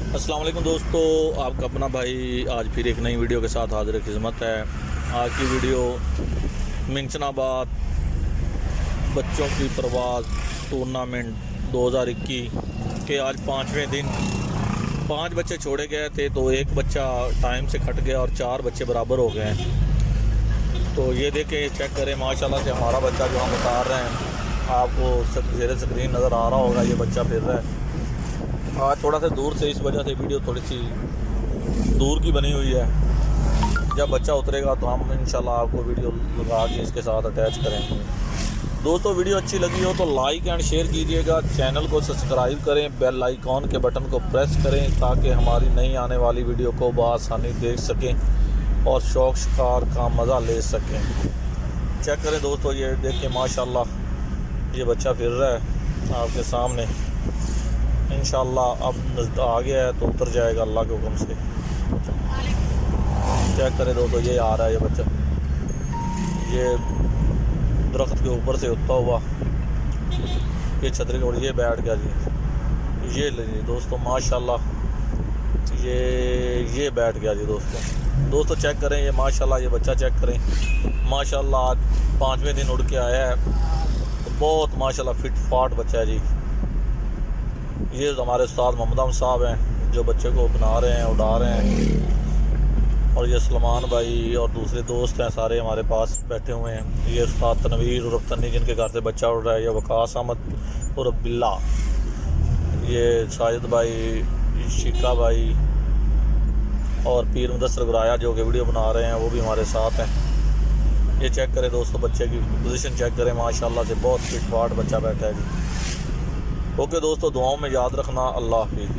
अस्सलाम वालेकुम दोस्तों, आपका अपना भाई आज फिर एक नई वीडियो के साथ हाजिर खिदमत है। आज की वीडियो मिंचनाबाद बच्चों की प्रवास टूर्नामेंट 2021 के आज 5वें दिन 5 बच्चे छोड़े गए थे, तो एक बच्चा टाइम से खट गया और 4 बच्चे बराबर हो गए हैं। तो ये देखें, चेक करें माशाल्लाह से हमारा बच्चा जो हम उतार रहे हैं, आपको ज़ेरे स्क्रीन नज़र आ रहा होगा। ये बच्चा फिर रहा है। आज थोड़ा सा दूर से, इस वजह से वीडियो थोड़ी सी दूर की बनी हुई है। जब बच्चा उतरेगा तो हम इंशाल्लाह आपको वीडियो लगा के इसके साथ अटैच करेंगे। दोस्तों, वीडियो अच्छी लगी हो तो लाइक एंड शेयर कीजिएगा, चैनल को सब्सक्राइब करें, बेल आइकॉन के बटन को प्रेस करें ताकि हमारी नई आने वाली वीडियो को बआसानी देख सकें और शौक शिकार का मज़ा ले सकें। चेक करें दोस्तों, ये देखें माशाल्लाह ये बच्चा फिर रहा है आपके सामने। इंशाल्लाह अब आ गया है तो उतर जाएगा अल्लाह के हुक्म से। चेक करें दोस्तों, ये आ रहा है ये बच्चा, ये दरख्त के ऊपर से उठता हुआ ये छतरी और ये बैठ गया जी। ये लीजिए दोस्तों माशाल्लाह, ये बैठ गया जी। दोस्तों चेक करें ये माशाल्लाह, ये बच्चा चेक करें माशाल्लाह। आज 5वें दिन उड़ के आया है तो बहुत माशाल्लाह फिट फाट बच्चा है जी। ये हमारे उस्ताद मोहम्मद साहब हैं जो बच्चे को बना रहे हैं, उड़ा रहे हैं। और ये सलमान भाई और दूसरे दोस्त हैं सारे हमारे पास बैठे हुए हैं। ये उस्ताद तनवीर और तन्नी जिनके घर से बच्चा उड़ रहा है, ये वकास अहमद और बिल्ला, ये साजिद भाई, शिका भाई और पीर मुदस्सर गुराया जो कि वीडियो बना रहे हैं, वो भी हमारे साथ हैं। ये चेक करें दोस्तों, बच्चे की पोजीशन चेक करें माशाल्लाह से बहुत फिट फाट बच्चा बैठा है जी। ओके दोस्तों, दुआओं में याद रखना। अल्लाह हाफिज़।